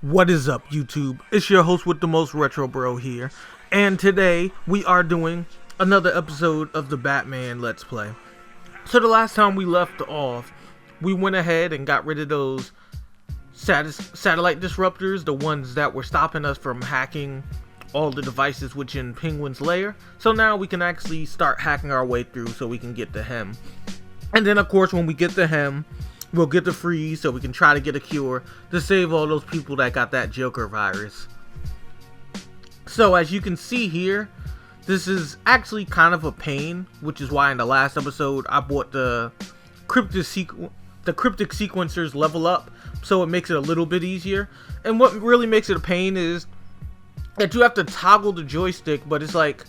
What is up, YouTube? It's your host with the most, RonnRetrobro here, and today we are doing another episode of the Batman Let's Play. So the last time we left off, we went ahead and got rid of those satellite disruptors, the ones that were stopping us from hacking all the devices within Penguinn's lair. So now we can actually start hacking our way through so we can get to him. And then of course when we get to him, we'll get the freeze so we can try to get a cure to save all those people that got that Joker virus. So as you can see here, this is actually kind of a pain, which is why in the last episode I bought the cryptic sequencers level up, so it makes it a little bit easier. And what really makes it a pain is that you have to toggle the joystick, but it's like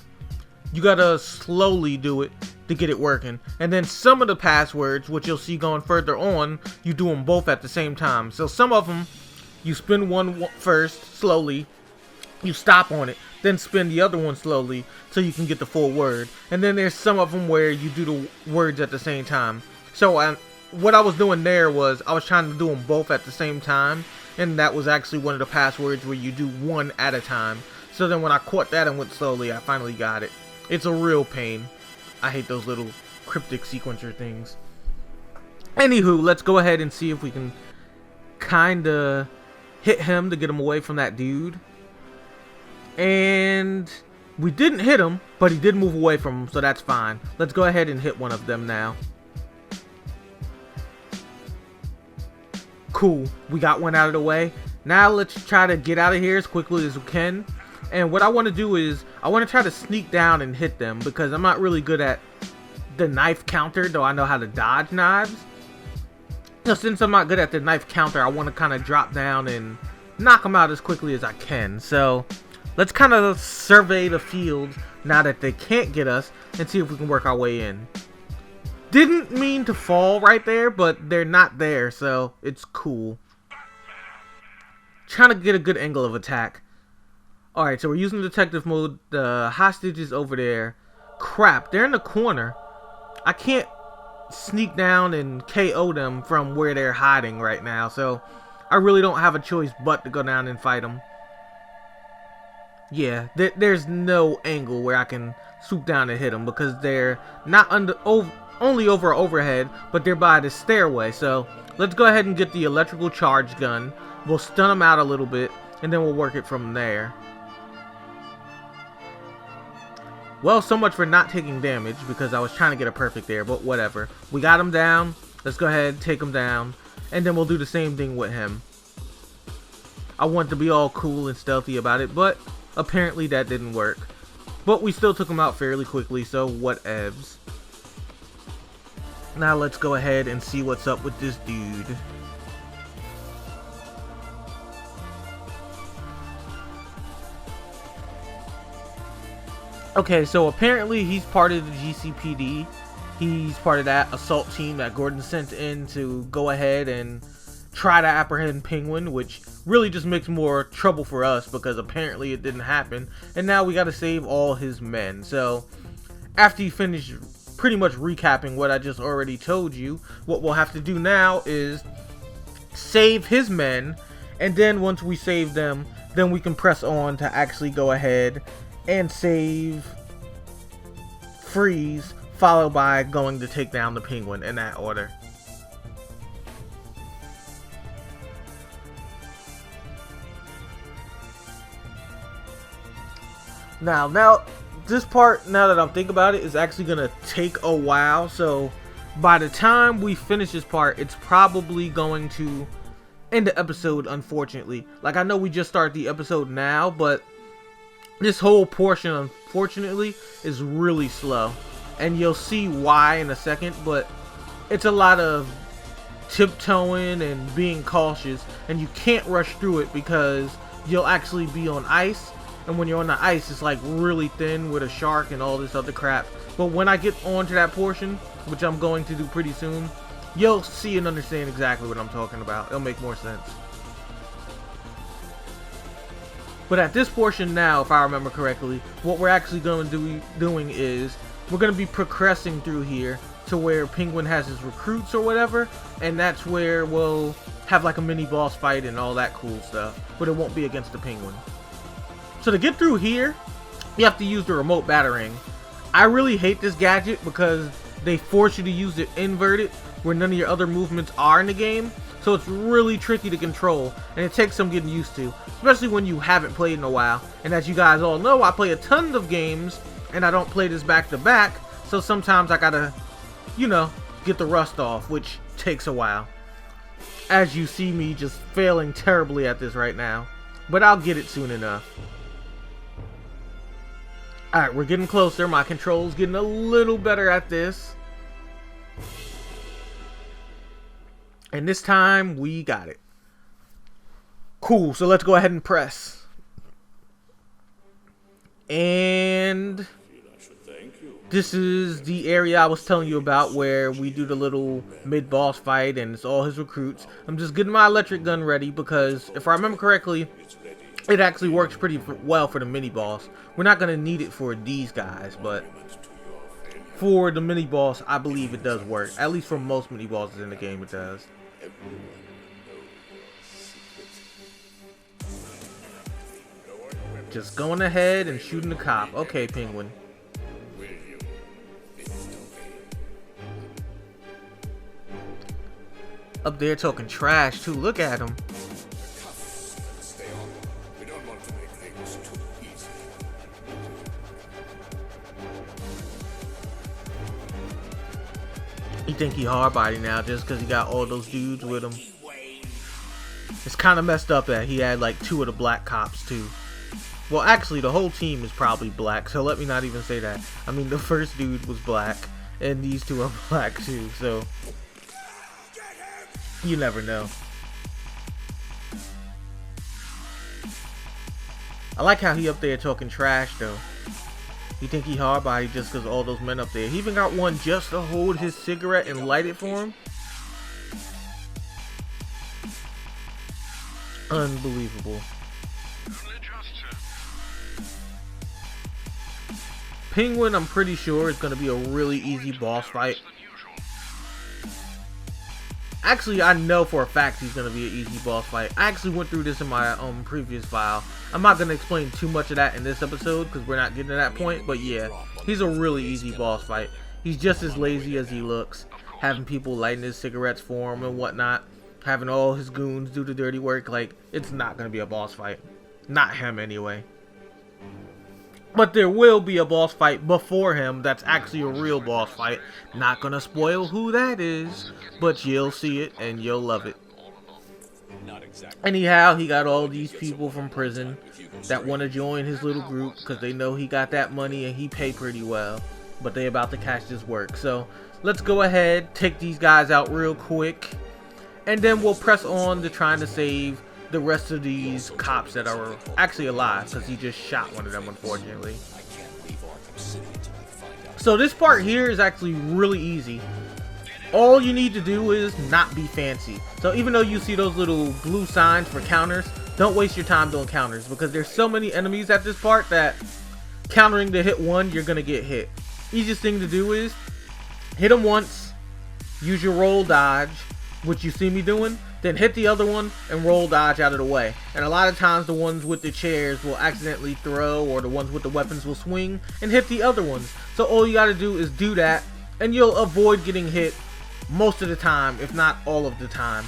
you gotta slowly do it to get it working. And then some of the passwords, which you'll see going further on, you do them both at the same time. So some of them, you spin one first, slowly, you stop on it, then spin the other one slowly, so you can get the full word. And then there's some of them where you do the words at the same time. So what I was doing there was, I was trying to do them both at the same time, and that was actually one of the passwords where you do one at a time. So then when I caught that and went slowly, I finally got it. It's a real pain. I hate those little cryptic sequencer things. Anywho, let's go ahead and see if we can kinda hit him to get him away from that dude. And we didn't hit him, but he did move away from him, so that's fine. Let's go ahead and hit one of them now. Cool, we got one out of the way. Now let's try to get out of here as quickly as we can. And what I want to do is, I want to try to sneak down and hit them, because I'm not really good at the knife counter, though I know how to dodge knives. So since I'm not good at the knife counter, I want to kind of drop down and knock them out as quickly as I can. So let's kind of survey the field now that they can't get us, and see if we can work our way in. Didn't mean to fall right there, but they're not there, so it's cool. Trying to get a good angle of attack. Alright, so we're using detective mode. The hostage is over there. Crap, they're in the corner. I can't sneak down and KO them from where they're hiding right now, so I really don't have a choice but to go down and fight them. Yeah, there's no angle where I can swoop down and hit them, because they're not only over overhead, but they're by the stairway. So let's go ahead and get the electrical charge gun. We'll stun them out a little bit, and then we'll work it from there. Well, so much for not taking damage, because I was trying to get a perfect there, but whatever. We got him down. Let's go ahead and take him down, and then we'll do the same thing with him. I want to be all cool and stealthy about it, but apparently that didn't work. But we still took him out fairly quickly, so whatevs. Now let's go ahead and see what's up with this dude. Okay, so apparently he's part of the GCPD. He's part of that assault team that Gordon sent in to go ahead and try to apprehend Penguinn, which really just makes more trouble for us, because apparently it didn't happen, and now we gotta save all his men. So after you finish pretty much recapping what I just already told you, what we'll have to do now is save his men, and then once we save them, then we can press on to actually go ahead and save Freeze, followed by going to take down the Penguinn, in that order. Now this part, now that I'm thinking about it, is actually gonna take a while. So by the time we finish this part, it's probably going to end the episode, unfortunately. Like, I know we just started the episode now, but this whole portion, unfortunately, is really slow. And you'll see why in a second, but it's a lot of tiptoeing and being cautious, and you can't rush through it because you'll actually be on ice, and when you're on the ice, it's like really thin with a shark and all this other crap. But when I get onto that portion, which I'm going to do pretty soon, you'll see and understand exactly what I'm talking about. It'll make more sense. But at this portion now, if I remember correctly, what we're actually going to be doing is we're going to be progressing through here to where Penguinn has his recruits or whatever, and that's where we'll have like a mini boss fight and all that cool stuff, but it won't be against the Penguinn. So to get through here, you have to use the remote battering. I really hate this gadget because they force you to use it inverted where none of your other movements are in the game, so it's really tricky to control, and it takes some getting used to, especially when you haven't played in a while. And as you guys all know, I play a ton of games and I don't play this back to back, so sometimes I gotta, you know, get the rust off, which takes a while. As you see me just failing terribly at this right now, but I'll get it soon enough. Alright, we're getting closer. My control's getting a little better at this. And this time, we got it. Cool, so let's go ahead and press. And this is the area I was telling you about where we do the little mid-boss fight and it's all his recruits. I'm just getting my electric gun ready because, if I remember correctly, it actually works pretty well for the mini-boss. We're not going to need it for these guys, but for the mini-boss, I believe it does work. At least for most mini-bosses in the game, it does. Just going ahead and shooting the cop. Okay, Penguinn. Up there talking trash, too. Look at him. He think he hard-body now just because he got all those dudes with him. It's kind of messed up that he had like 2 of the black cops too. Well, actually the whole team is probably black, so let me not even say that. I mean, the first dude was black and these 2 are black too, so you never know. I like how he up there talking trash though. You think he hard body just because all those men up there. He even got one just to hold his cigarette and light it for him. Unbelievable. Penguinn, I'm pretty sure, is going to be a really easy boss fight. Actually, I know for a fact he's going to be an easy boss fight. I actually went through this in my previous file. I'm not going to explain too much of that in this episode because we're not getting to that point. But yeah, he's a really easy boss fight. He's just as lazy as he looks. Having people lighting his cigarettes for him and whatnot. Having all his goons do the dirty work. Like, it's not going to be a boss fight. Not him anyway. But there will be a boss fight before him that's actually a real boss fight. Not gonna spoil who that is, but you'll see it and you'll love it. Anyhow, he got all these people from prison that want to join his little group because they know he got that money and he paid pretty well. But they about to catch this work. So let's go ahead, take these guys out real quick, and then we'll press on to trying to save the rest of these cops that are actually alive because he just shot one of them, unfortunately. So this part here is actually really easy. All you need to do is not be fancy. So even though you see those little blue signs for counters, don't waste your time doing counters because there's so many enemies at this part that countering to hit one, you're gonna get hit. Easiest thing to do is hit them once, use your roll dodge, which you see me doing, then hit the other one and roll dodge out of the way. And a lot of times the ones with the chairs will accidentally throw, or the ones with the weapons will swing and hit the other ones. So all you gotta do is do that and you'll avoid getting hit most of the time, if not all of the time.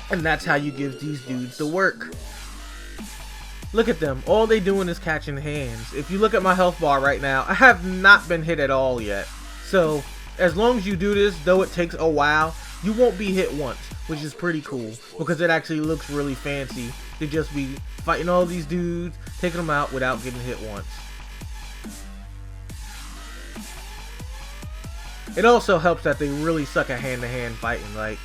And that's how you give these dudes the work. Look at them, all they doing is catching hands. If you look at my health bar right now, I have not been hit at all yet. So as long as you do this, though it takes a while, you won't be hit once, which is pretty cool because it actually looks really fancy to just be fighting all these dudes, taking them out without getting hit once. It also helps that they really suck at hand-to-hand fighting. Like,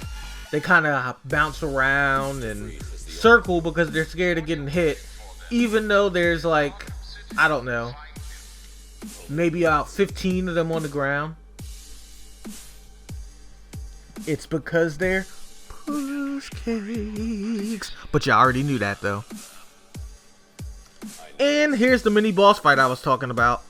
they kind of bounce around and circle because they're scared of getting hit, even though there's like, I don't know, maybe about 15 of them on the ground. It's because they're push cakes. But you already knew that though. And here's the mini boss fight I was talking about.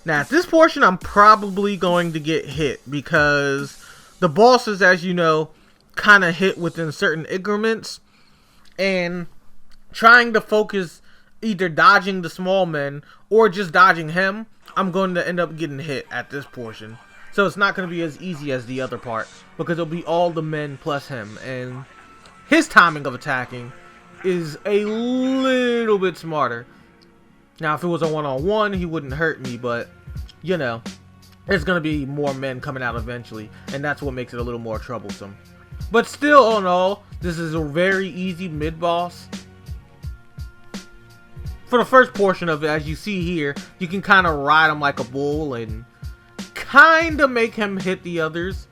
Now, at this portion, I'm probably going to get hit because the bosses, as you know, kind of hit within certain increments. And trying to focus either dodging the small men or just dodging him, I'm going to end up getting hit at this portion. So it's not going to be as easy as the other part because it'll be all the men plus him. And his timing of attacking is a little bit smarter. Now, if it was a one-on-one, he wouldn't hurt me, but, you know, there's going to be more men coming out eventually, and that's what makes it a little more troublesome. But still, all in all, this is a very easy mid-boss. For the first portion of it, as you see here, you can kind of ride him like a bull and kind of make him hit the others.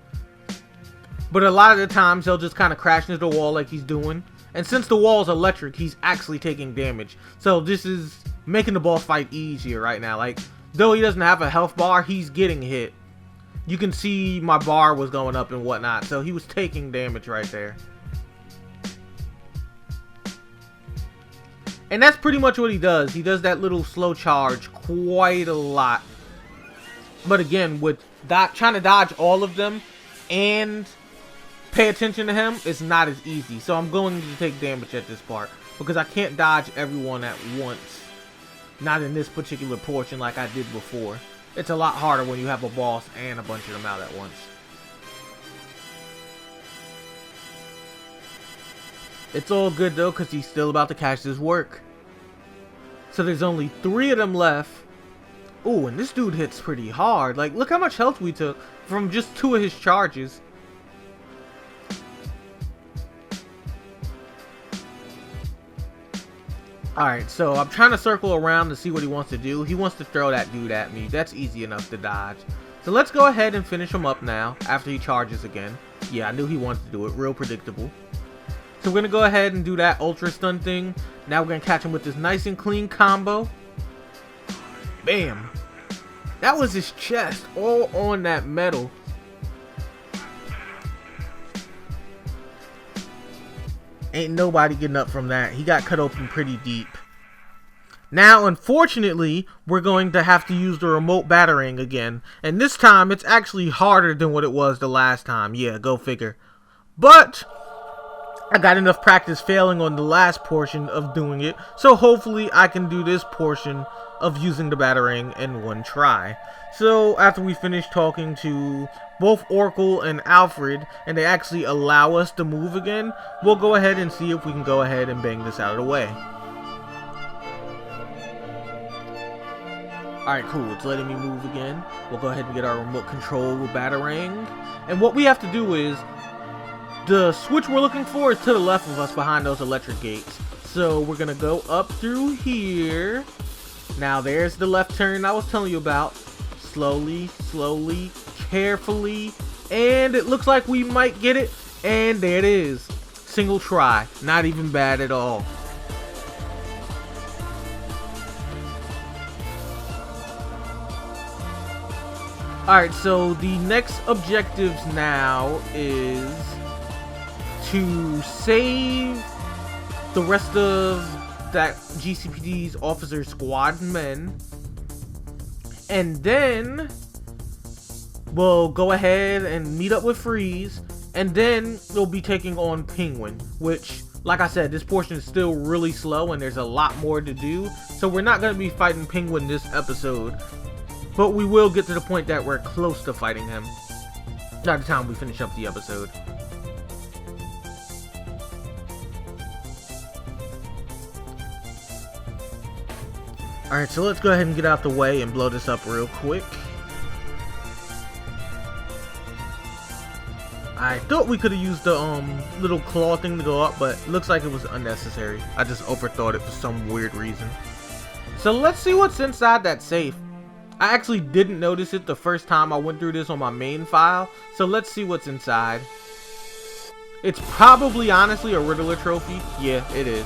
But a lot of the times, he'll just kind of crash into the wall like he's doing. And since the wall is electric, he's actually taking damage. So this is making the boss fight easier right now. Like, though he doesn't have a health bar, he's getting hit. You can see my bar was going up and whatnot. So he was taking damage right there. And that's pretty much what he does. He does that little slow charge quite a lot. But again, with trying to dodge all of them and pay attention to him, it's not as easy. So I'm going to take damage at this part because I can't dodge everyone at once. Not in this particular portion like I did before. It's a lot harder when you have a boss and a bunch of them out at once. It's all good though because he's still about to catch his work. So there's only 3 of them left. Ooh, and this dude hits pretty hard. Like, look how much health we took from just 2 of his charges. Alright, so I'm trying to circle around to see what he wants to do. He wants to throw that dude at me. That's easy enough to dodge. So let's go ahead and finish him up now after he charges again. Yeah, I knew he wanted to do it. Real predictable. So we're going to go ahead and do that ultra stun thing. Now we're going to catch him with this nice and clean combo. Bam. That was his chest all on that metal. Ain't nobody getting up from that. He got cut open pretty deep. Now, unfortunately, we're going to have to use the remote battering again. And this time, it's actually harder than what it was the last time. Yeah, go figure. But I got enough practice failing on the last portion of doing it. So hopefully, I can do this portion of using the battering in one try. So after we finish talking to both Oracle and Alfred, and they actually allow us to move again, we'll go ahead and see if we can go ahead and bang this out of the way. Alright, cool, it's letting me move again. We'll go ahead and get our remote control batarang. And what we have to do is, the switch we're looking for is to the left of us behind those electric gates. So we're gonna go up through here. Now there's the left turn I was telling you about. Slowly, slowly, carefully, and it looks like we might get it, and there it is. Single try, not even bad at all. Alright, so the next objectives now is to save the rest of that GCPD's officer squad men, and then we'll go ahead and meet up with Freeze, and then we'll be taking on Penguinn, which, like I said, this portion is still really slow and there's a lot more to do, so we're not going to be fighting Penguinn this episode, but we will get to the point that we're close to fighting him by the time we finish up the episode. Alright, so let's go ahead and get out the way and blow this up real quick. I thought we could have used the little claw thing to go up, but it looks like it was unnecessary. I just overthought it for some weird reason. So let's see what's inside that safe. I actually didn't notice it the first time I went through this on my main file, so let's see what's inside. It's probably honestly a Riddler trophy. Yeah, it is.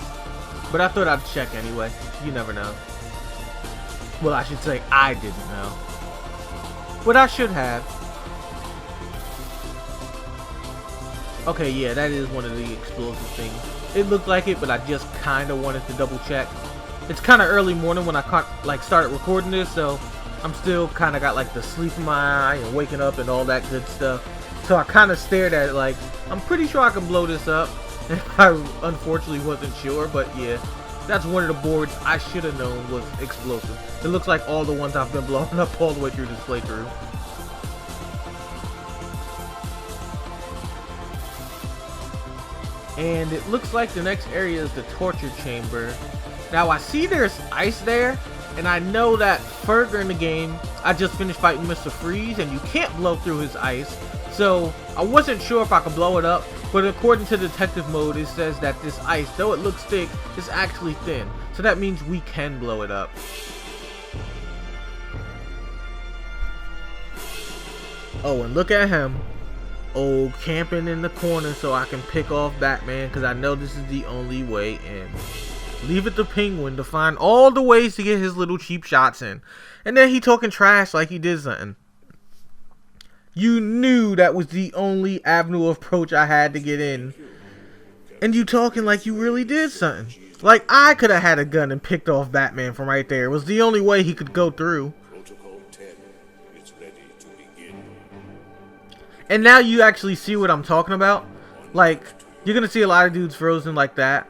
But I thought I'd check anyway. You never know. Well, I should say I didn't know. But I should have. Okay, yeah, that is one of the explosive things. It looked like it, but I just kind of wanted to double check. It's kind of early morning when I started recording this, so I'm still kind of got like the sleep in my eye and waking up and all that good stuff. So I kind of stared at it like, I'm pretty sure I can blow this up. And I unfortunately wasn't sure, but yeah, that's one of the boards I should have known was explosive. It looks like all the ones I've been blowing up all the way through this playthrough. And it looks like the next area is the torture chamber. Now I see there's ice there, and I know that further in the game, I just finished fighting Mr. Freeze, and you can't blow through his ice. So I wasn't sure if I could blow it up, but according to detective mode, it says that this ice, though it looks thick, is actually thin. So that means we can blow it up. Oh, and look at him. Oh, camping in the corner so I can pick off Batman, because I know this is the only way in. Leave it to Penguinn to find all the ways to get his little cheap shots in. And then he talking trash like he did something. You knew that was the only avenue of approach I had to get in. And you talking like you really did something. Like I could have had a gun and picked off Batman from right there. It was the only way he could go through. And now you actually see what I'm talking about. Like, you're going to see a lot of dudes frozen like that.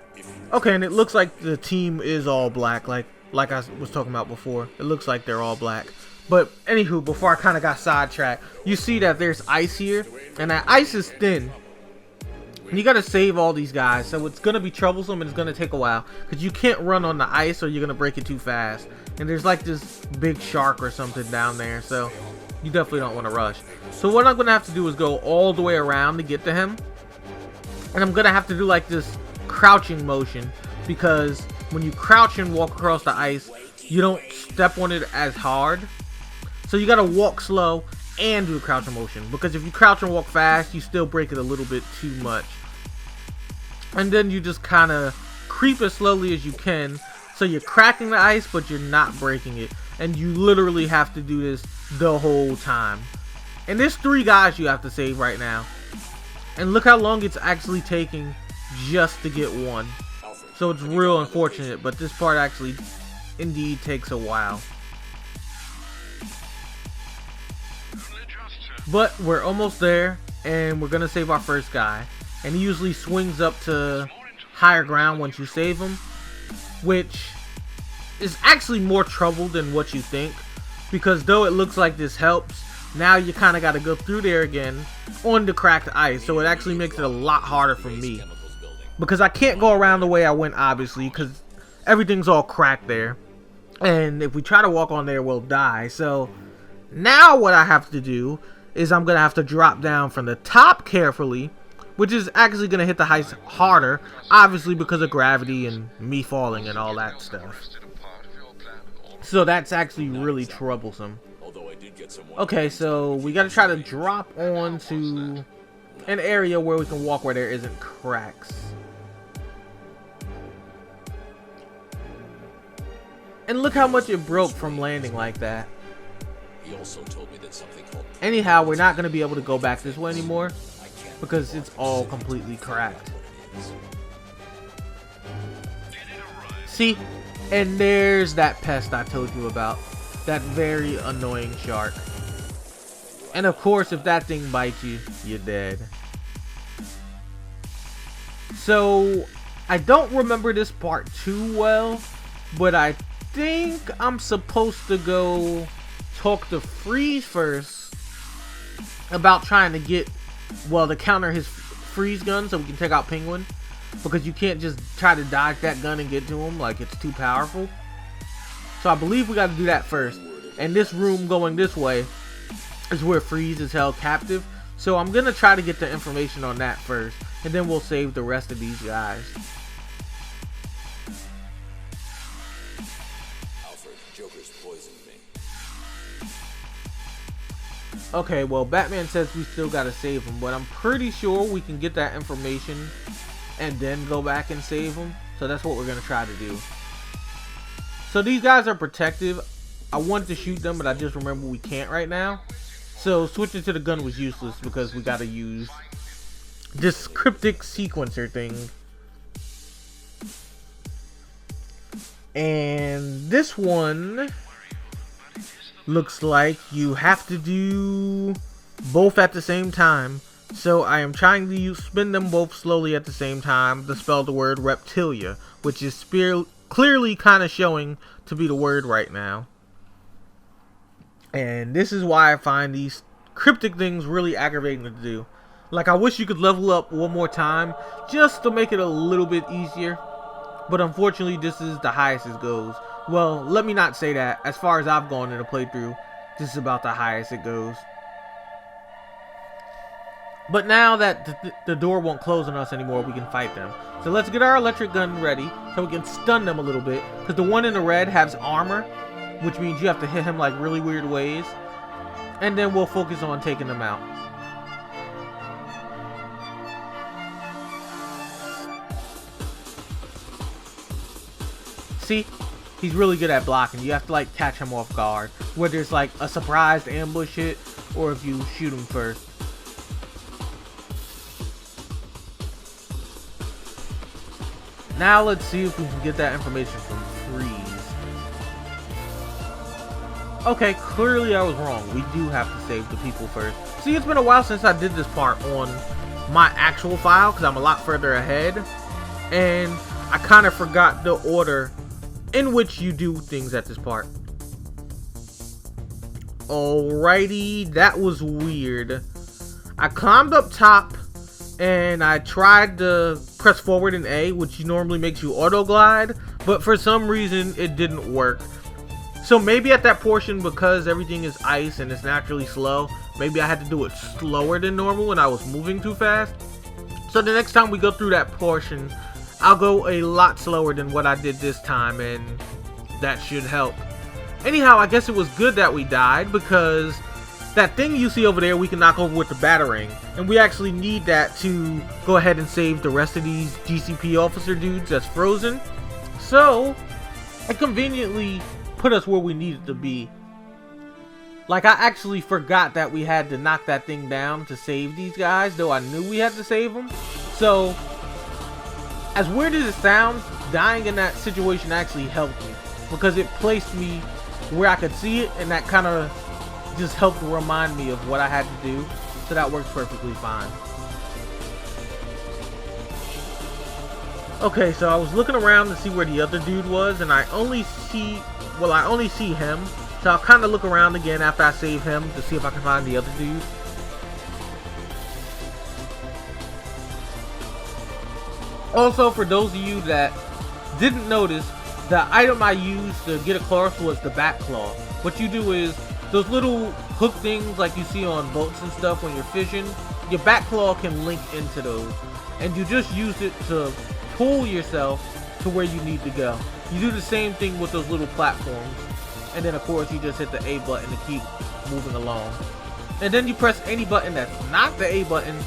Okay, and it looks like the team is all black, like I was talking about before. It looks like they're all black. But, anywho, before I kind of got sidetracked, you see that there's ice here. And that ice is thin. And you got to save all these guys. So it's going to be troublesome and it's going to take a while. Because you can't run on the ice or you're going to break it too fast. And there's like this big shark or something down there. So you definitely don't want to rush. So what I'm going to have to do is go all the way around to get to him. And I'm going to have to do like this crouching motion. Because when you crouch and walk across the ice, you don't step on it as hard. So you got to walk slow and do a crouching motion. Because if you crouch and walk fast, you still break it a little bit too much. And then you just kind of creep as slowly as you can. So you're cracking the ice, but you're not breaking it. And you literally have to do this the whole time. And there's 3 guys you have to save right now. And look how long it's actually taking just to get one. So it's real unfortunate, but this part actually indeed takes a while. But we're almost there, and we're going to save our first guy. And he usually swings up to higher ground once you save him, which is actually more trouble than what you think. Because though it looks like this helps, now you kind of got to go through there again on the cracked ice. So it actually makes it a lot harder for me. Because I can't go around the way I went, obviously, because everything's all cracked there. And if we try to walk on there, we'll die. So now what I have to do is I'm going to have to drop down from the top carefully, which is actually going to hit the ice harder, obviously because of gravity and me falling and all that stuff. So that's actually really troublesome. Okay, so we got to try to drop onto an area where we can walk where there isn't cracks. And look how much it broke from landing like that. He also told me that something called... Anyhow, we're not going to be able to go back this way anymore because it's all completely cracked. See? And there's that pest I told you about. That very annoying shark. And of course, if that thing bites you, you're dead. So, I don't remember this part too well, but I think I'm supposed to go talk to Freeze first about trying to get, well, to counter his freeze gun so we can take out Penguinn, because you can't just try to dodge that gun and get to him, like it's too powerful. So I believe we got to do that first. And this room going this way is where Freeze is held captive. So I'm going to try to get the information on that first, and then we'll save the rest of these guys. Okay, well, Batman says we still gotta save him, but I'm pretty sure we can get that information and then go back and save him. So that's what we're gonna try to do. So these guys are protective. I wanted to shoot them, but I just remember we can't right now. So switching to the gun was useless because we gotta use this cryptic sequencer thing. And this one looks like you have to do both at the same time. So I am trying to spin them both slowly at the same time to spell the word reptilia, which is clearly kind of showing to be the word right now. And this is why I find these cryptic things really aggravating to do. Like, I wish you could level up one more time just to make it a little bit easier. But unfortunately, this is the highest it goes. Well, let me not say that. As far as I've gone in a playthrough, this is about the highest it goes. But now that the door won't close on us anymore, we can fight them. So let's get our electric gun ready so we can stun them a little bit. Because the one in the red has armor, which means you have to hit him like really weird ways. And then we'll focus on taking them out. See? He's really good at blocking. You have to like catch him off guard. Whether it's like a surprised ambush hit or if you shoot him first. Now let's see if we can get that information from Freeze. Okay, clearly I was wrong. We do have to save the people first. See, it's been a while since I did this part on my actual file because I'm a lot further ahead. And I kind of forgot the order in which you do things at this part. Alrighty, that was weird. I climbed up top and I tried to press forward in A, which normally makes you auto glide, but for some reason it didn't work. So maybe at that portion, because everything is ice and it's naturally slow, maybe I had to do it slower than normal and I was moving too fast. So the next time we go through that portion, I'll go a lot slower than what I did this time, and that should help. Anyhow, I guess it was good that we died, because that thing you see over there we can knock over with the batarang, and we actually need that to go ahead and save the rest of these GCP officer dudes that's frozen. So it conveniently put us where we needed to be. Like, I actually forgot that we had to knock that thing down to save these guys, though I knew we had to save them. So as weird as it sounds, dying in that situation actually helped me, because it placed me where I could see it, and that kind of just helped remind me of what I had to do. So that works perfectly fine. Okay, so I was looking around to see where the other dude was, and I only see him. So I'll kind of look around again after I save him to see if I can find the other dude. Also, for those of you that didn't notice, the item I used to get across was the back claw. What you do is, those little hook things like you see on boats and stuff when you're fishing, your back claw can link into those. And you just use it to pull yourself to where you need to go. You do the same thing with those little platforms. And then of course you just hit the A button to keep moving along. And then you press any button that's not the A button,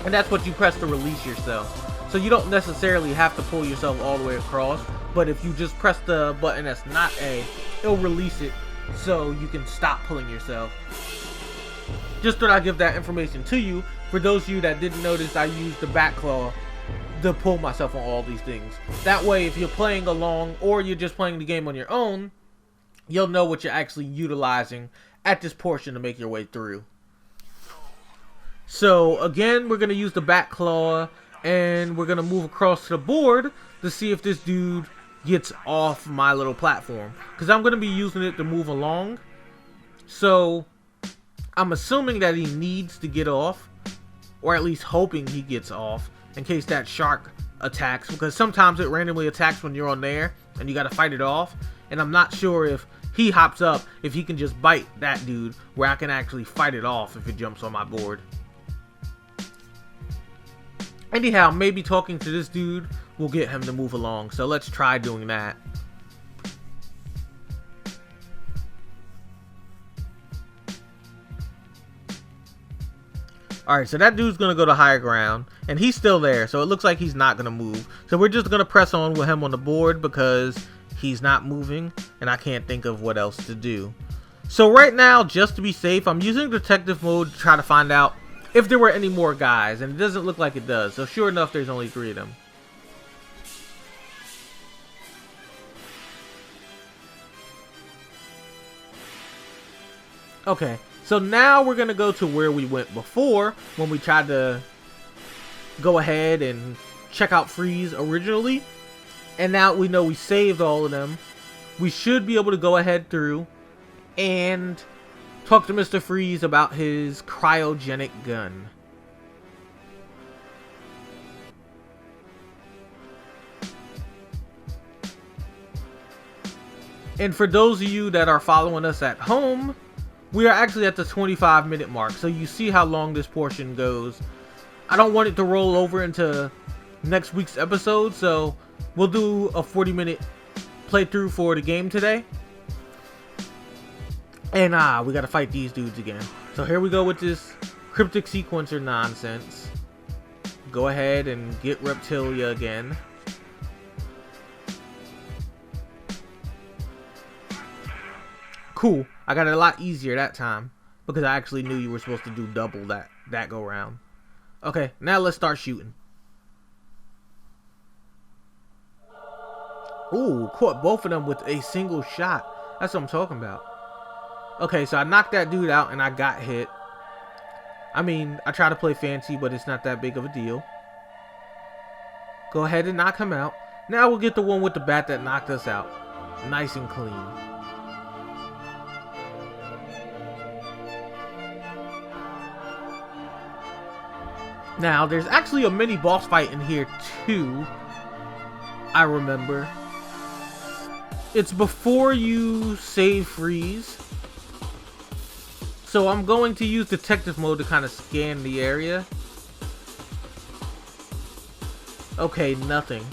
and that's what you press to release yourself. So you don't necessarily have to pull yourself all the way across, but if you just press the button that's not A, it'll release it so you can stop pulling yourself. Just thought I'd give that information to you. For those of you that didn't notice, I used the back claw to pull myself on all these things. That way, if you're playing along or you're just playing the game on your own, you'll know what you're actually utilizing at this portion to make your way through. So again, we're going to use the back claw, and we're going to move across to the board to see if this dude gets off my little platform, because I'm going to be using it to move along. So I'm assuming that he needs to get off, or at least hoping he gets off in case that shark attacks, because sometimes it randomly attacks when you're on there and you got to fight it off. And I'm not sure if he hops up, if he can just bite that dude where I can actually fight it off if it jumps on my board. Anyhow, maybe talking to this dude will get him to move along. So let's try doing that. Alright, so that dude's going to go to higher ground. And he's still there, so it looks like he's not going to move. So we're just going to press on with him on the board because he's not moving. And I can't think of what else to do. So right now, just to be safe, I'm using detective mode to try to find out if there were any more guys, and it doesn't look like it does. So sure enough, there's only 3 of them. Okay, so now we're gonna go to where we went before when we tried to go ahead and check out Freeze originally. And now we know we saved all of them. We should be able to go ahead through and talk to Mr. Freeze about his cryogenic gun. And for those of you that are following us at home, we are actually at the 25-minute mark. So you see how long this portion goes. I don't want it to roll over into next week's episode, so we'll do a 40-minute playthrough for the game today. And we gotta fight these dudes again. So here we go with this cryptic sequencer nonsense. Go ahead and get Reptilia again. Cool. I got it a lot easier that time because I actually knew you were supposed to do double that go round. Okay, now let's start shooting. Ooh, caught both of them with a single shot. That's what I'm talking about. Okay, so I knocked that dude out and I got hit. I mean, I try to play fancy, but it's not that big of a deal. Go ahead and knock him out. Now we'll get the one with the bat that knocked us out. Nice and clean. Now, there's actually a mini boss fight in here too, I remember. It's before you save Freeze. So I'm going to use detective mode to kind of scan the area. Okay, nothing.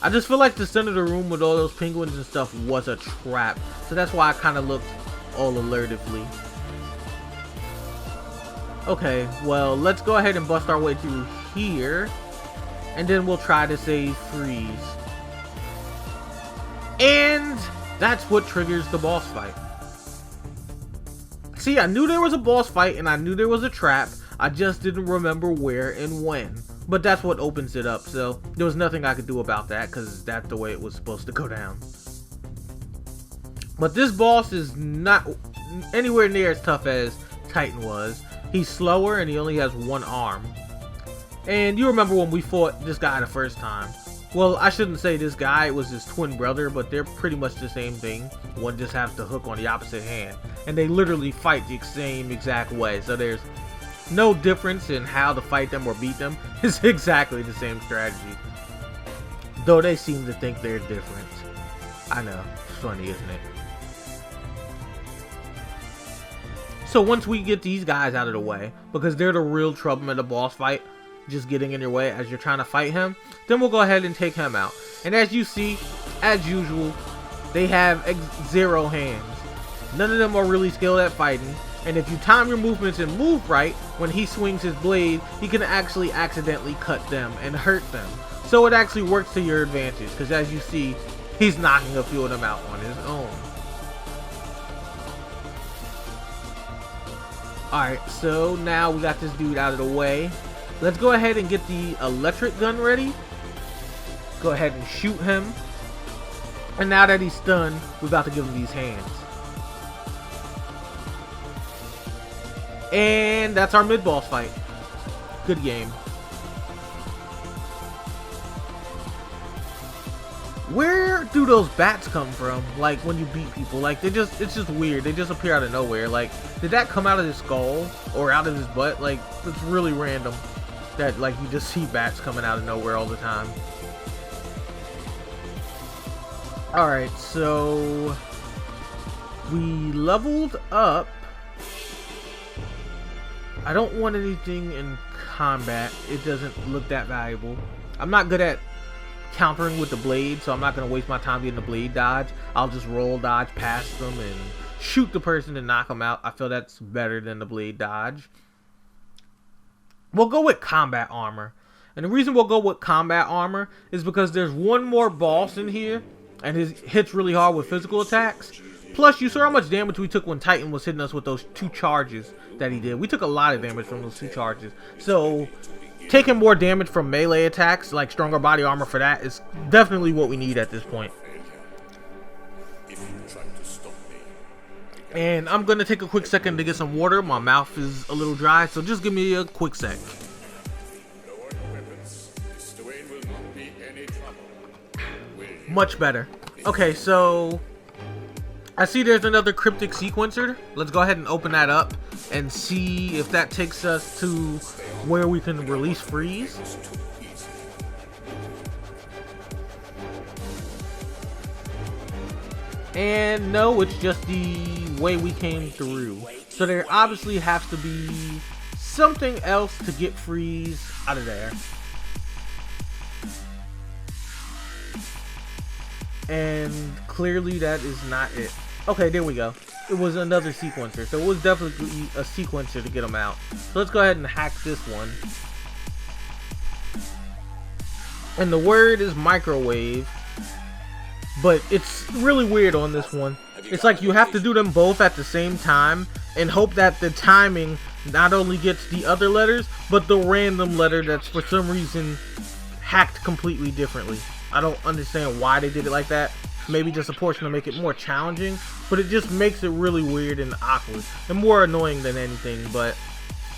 I just feel like the center of the room with all those penguins and stuff was a trap. So that's why I kind of looked all alertively. Okay, well, let's go ahead and bust our way through here. And then we'll try to save Freeze. And that's what triggers the boss fight. See, I knew there was a boss fight and I knew there was a trap. I just didn't remember where and when. But that's what opens it up. So there was nothing I could do about that because that's the way it was supposed to go down. But this boss is not anywhere near as tough as Titan was. He's slower and he only has one arm. And you remember when we fought this guy the first time. Well, I shouldn't say this guy, it was his twin brother, but they're pretty much the same thing. One just has the hook on the opposite hand. And they literally fight the same exact way. So there's no difference in how to fight them or beat them. It's exactly the same strategy. Though they seem to think they're different. I know, it's funny, isn't it? So once we get these guys out of the way, because they're the real trouble in the boss fight, just getting in your way as you're trying to fight him, then we'll go ahead and take him out. And as you see, as usual, they have 0 hands. None of them are really skilled at fighting, and if you time your movements and move right, when he swings his blade, he can actually accidentally cut them and hurt them. So it actually works to your advantage, because as you see, he's knocking a few of them out on his own. Alright, so now we got this dude out of the way. Let's go ahead and get the electric gun ready. Go ahead and shoot him. And now that he's stunned, we're about to give him these hands. And that's our mid-boss fight. Good game. Where do those bats come from? Like when you beat people, like it's just weird. They just appear out of nowhere. Like, did that come out of his skull or out of his butt? Like, it's really random that like you just see bats coming out of nowhere all the time. All right, so we leveled up. I don't want anything in combat. It doesn't look that valuable. I'm not good at countering with the blade, so I'm not going to waste my time getting the blade dodge. I'll just roll dodge past them and shoot the person and knock them out. I feel that's better than the blade dodge. We'll go with combat armor. And the reason we'll go with combat armor is because there's one more boss in here and he hits really hard with physical attacks. Plus, you saw how much damage we took when Titan was hitting us with those 2 charges that he did. We took a lot of damage from those 2 charges. So taking more damage from melee attacks, like stronger body armor for that, is definitely what we need at this point. And I'm gonna take a quick second to get some water. My mouth is a little dry, so just give me a quick sec. Much better. Okay, so I see there's another cryptic sequencer. Let's go ahead and open that up and see if that takes us to where we can release Freeze. And no, it's just the way we came through. So there obviously has to be something else to get Freeze out of there. And clearly that is not it. Okay, there we go. It was another sequencer. So it was definitely a sequencer to get them out. So let's go ahead and hack this one. And the word is microwave. But it's really weird on this one. It's like you have to do them both at the same time and hope that the timing not only gets the other letters, but the random letter that's for some reason hacked completely differently. I don't understand why they did it like that. Maybe just a portion to make it more challenging, but it just makes it really weird and awkward and more annoying than anything, but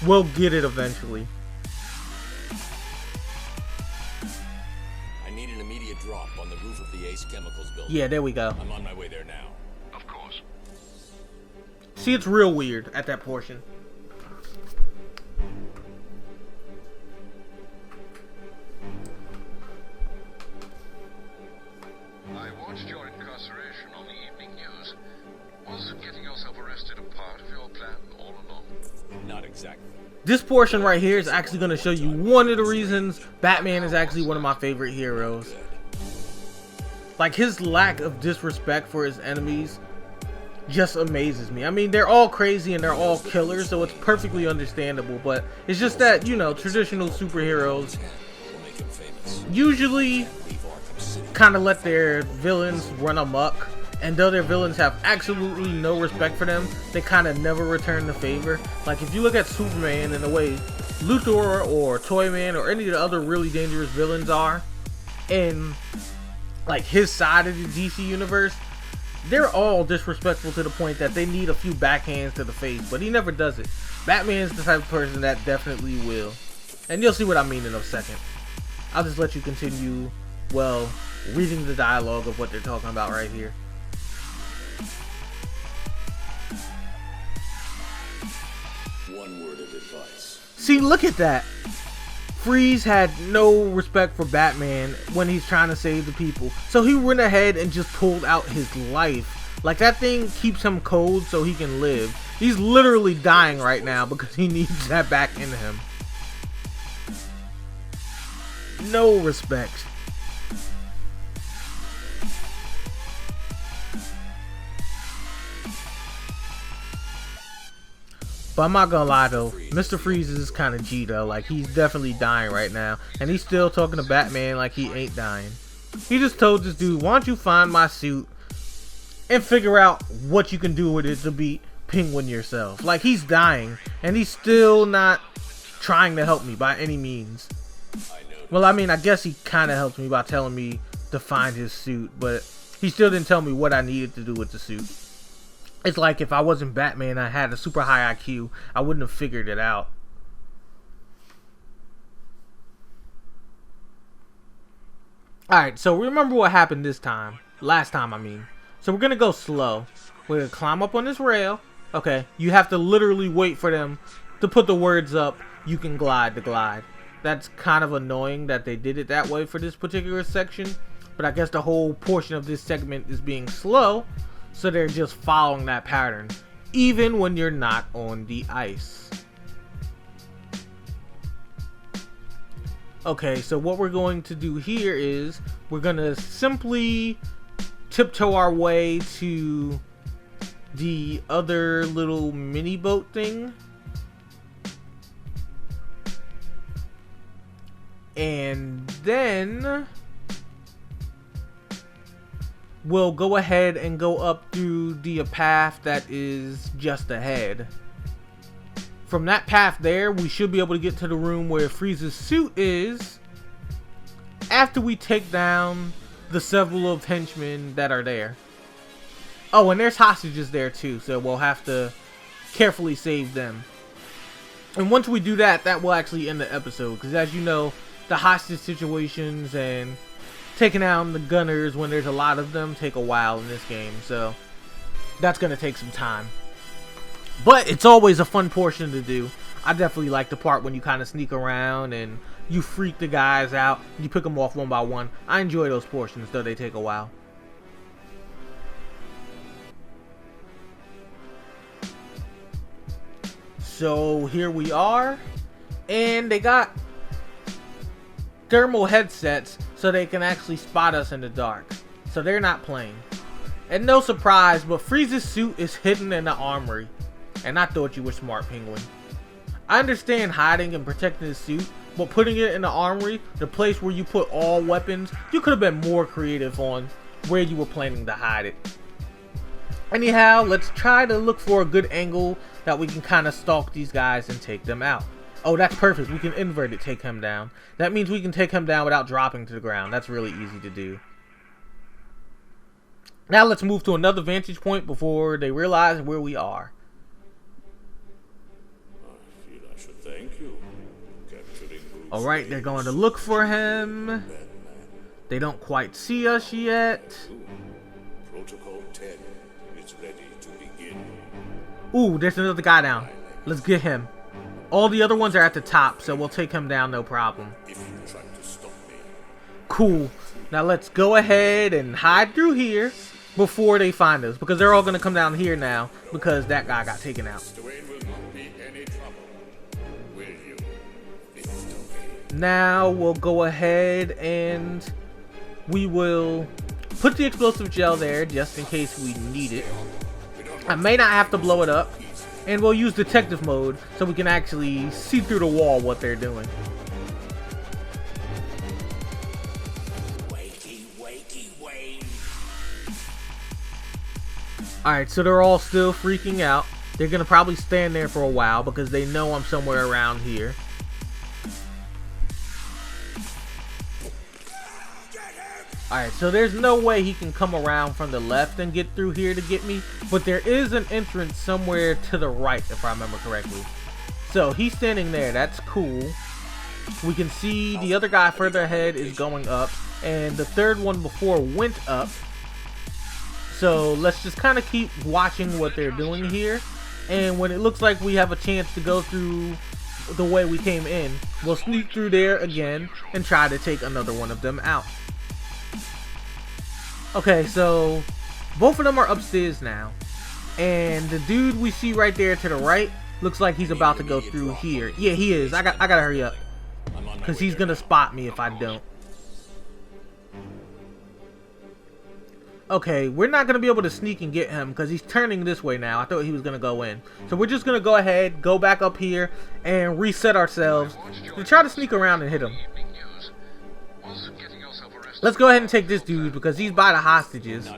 we'll get it eventually. I need an immediate drop on the roof of the Ace Chemicals building. Yeah, there we go. I'm on my way there now. Of course. See, it's real weird at that portion. I watched your incarceration on the evening news. Was getting yourself arrested a part of your plan all along? Not exactly. This portion right here is actually going to show you one of the reasons Batman is actually one of my favorite heroes. Like, his lack of disrespect for his enemies just amazes me. I mean, they're all crazy and they're all killers, so it's perfectly understandable, but it's just that, you know, traditional superheroes We'll make him famous. usually Leave Arkham City. kind of let their villains run amok, and though their villains have absolutely no respect for them, they kind of never return the favor. Like, if you look at Superman and the way Luthor or Toyman or any of the other really dangerous villains are in like his side of the DC universe, they're all disrespectful to the point that they need a few backhands to the face, but he never does it. Batman's the type of person that definitely will, and you'll see what I mean in a second. I'll just let you continue, well, reading the dialogue of what they're talking about right here. One word of advice. See, look at that. Freeze had no respect for Batman when he's trying to save the people. So he went ahead and just pulled out his life. Like, that thing keeps him cold so he can live. He's literally dying right now because he needs that back in him. No respect. But I'm not gonna lie though, Mr. Freeze is kind of G though. Like, he's definitely dying right now, and he's still talking to Batman like he ain't dying. He just told this dude, why don't you find my suit and figure out what you can do with it to beat Penguinn yourself. Like, he's dying, and he's still not trying to help me by any means. Well, I mean, I guess he kind of helped me by telling me to find his suit, but he still didn't tell me what I needed to do with the suit. It's like if I wasn't Batman, I had a super high IQ, I wouldn't have figured it out. Alright, so remember what happened this time. Last time, I mean. So we're going to go slow. We're going to climb up on this rail. Okay, you have to literally wait for them to put the words up, you can glide the glide. That's kind of annoying that they did it that way for this particular section. But I guess the whole portion of this segment is being slow. So they're just following that pattern, even when you're not on the ice. Okay, so what we're going to do here is we're going to simply tiptoe our way to the other little mini boat thing. And then we'll go ahead and go up through the path that is just ahead. From that path there, we should be able to get to the room where Freeze's suit is after we take down the several of henchmen that are there. Oh, and there's hostages there too, so we'll have to carefully save them. And once we do that, that will actually end the episode, because as you know, the hostage situations and taking out the gunners when there's a lot of them take a while in this game, so that's gonna take some time. But it's always a fun portion to do. I definitely like the part when you kind of sneak around and you freak the guys out, you pick them off one by one. I enjoy those portions, though they take a while. So here we are, and they got thermal headsets so they can actually spot us in the dark. So they're not playing. And no surprise, but Freeze's suit is hidden in the armory. And I thought you were smart, Penguinn. I understand hiding and protecting his suit, but putting it in the armory, the place where you put all weapons, you could have been more creative on where you were planning to hide it. Anyhow, let's try to look for a good angle that we can kind of stalk these guys and take them out. Oh, that's perfect. We can invert it, take him down. That means we can take him down without dropping to the ground. That's really easy to do. Now let's move to another vantage point before they realize where we are. I feel I should thank you. Capturing Bruce Alright, they're going to look for him. They don't quite see us yet. Protocol 10 is ready to begin. Ooh, there's another guy down. Let's get him. All the other ones are at the top, so we'll take him down, no problem. If you try to stop me, Cool. Now let's go ahead and hide through here before they find us, because they're all going to come down here now because that guy got taken out. Dwayne will not be any trouble. Will you, Mr. Wayne? Now we'll go ahead and we will put the explosive gel there just in case we need it. I may not have to blow it up, and we'll use detective mode so we can actually see through the wall what they're doing. Wakey, wakey, Wayne. Alright, so they're all still freaking out. They're going to probably stand there for a while because they know I'm somewhere around here. Alright, so there's no way he can come around from the left and get through here to get me. But there is an entrance somewhere to the right, if I remember correctly. So he's standing there. That's cool. We can see the other guy further ahead is going up. And the third one before went up. So let's just kind of keep watching what they're doing here. And when it looks like we have a chance to go through the way we came in, we'll sneak through there again and try to take another one of them out. Okay, so both of them are upstairs now, and the dude we see right there to the right looks like he's about to go through here. Yeah, he is. I gotta hurry up because he's gonna spot me if I don't. Okay, we're not gonna be able to sneak and get him because he's turning this way now. I thought he was gonna go in, so we're just gonna go ahead, go back up here, and reset ourselves to try to sneak around and hit him. Evening news was getting yourself arrested. Let's go ahead and take this dude because he's by the hostages.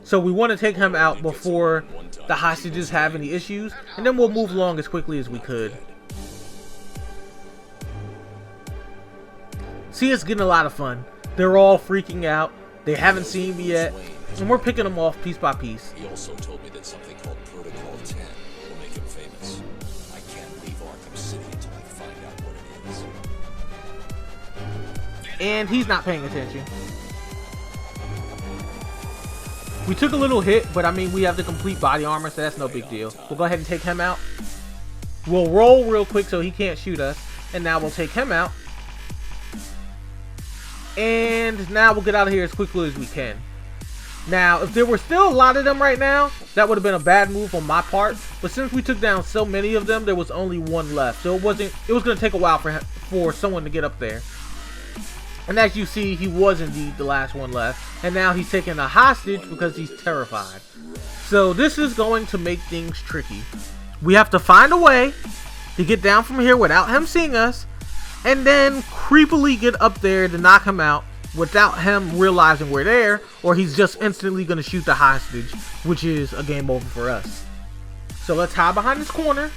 So we want to take him out before the hostages have any issues, and then we'll move along as quickly as we could. See, it's getting a lot of fun. They're all freaking out. They haven't seen me yet, and we're picking them off piece by piece. He also told me that something called Protocol 10 will make him famous. I can't leave Arkham City until I find out what it is. And he's not paying attention. We took a little hit, but I mean, we have the complete body armor, so that's no big deal. We'll go ahead and take him out. We'll roll real quick so he can't shoot us. And now we'll take him out. And now we'll get out of here as quickly as we can. Now, if there were still a lot of them right now, that would have been a bad move on my part. But since we took down so many of them, there was only one left. So it was going to take a while for someone to get up there. And as you see, he was indeed the last one left. And now he's taking a hostage because he's terrified. So this is going to make things tricky. We have to find a way to get down from here without him seeing us. And then creepily get up there to knock him out without him realizing we're there. Or he's just instantly going to shoot the hostage, which is a game over for us. So let's hide behind this corner.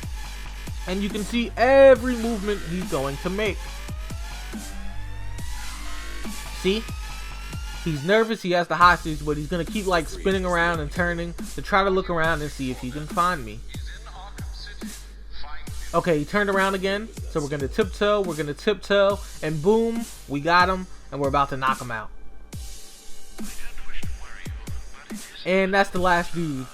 And you can see every movement he's going to make. See? He's nervous, he has the hostage, but he's gonna keep like spinning around and turning to try to look around and see if he can find me. Okay, he turned around again, so we're gonna tiptoe, and boom, we got him, and we're about to knock him out. And that's the last dude.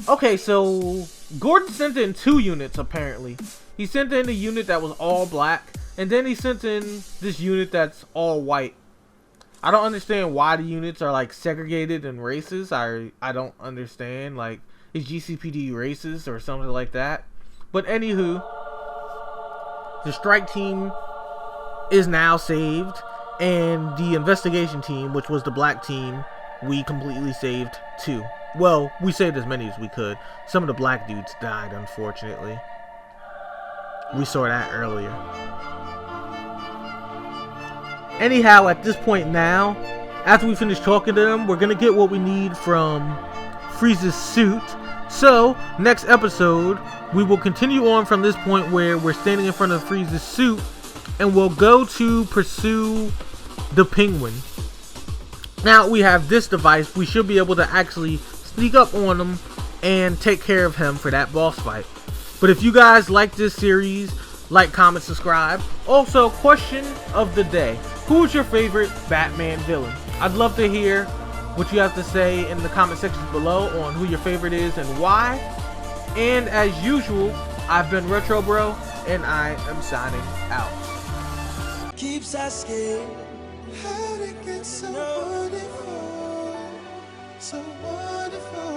Okay, so Gordon sent in 2 units apparently. He sent in a unit that was all black, and then he sent in this unit that's all white. I don't understand why the units are like segregated in races. I don't understand. Like, is GCPD racist or something like that? But anywho, the strike team is now saved, and the investigation team, which was the black team, we completely saved too. Well, we saved as many as we could. Some of the black dudes died, unfortunately. We saw that earlier. Anyhow, at this point now, after we finish talking to them, we're gonna get what we need from Frieza's suit. So, next episode, we will continue on from this point where we're standing in front of Frieza's suit, and we'll go to pursue the Penguinn. Now we have this device, we should be able to actually sneak up on him and take care of him for that boss fight. But if you guys like this series, like, comment, subscribe. Also, question of the day: who's your favorite Batman villain? I'd love to hear what you have to say in the comment section below on who your favorite is and why. And as usual, I've been RonnRetrobro, and I am signing out. Keeps asking, how'd it get so wonderful, so wonderful?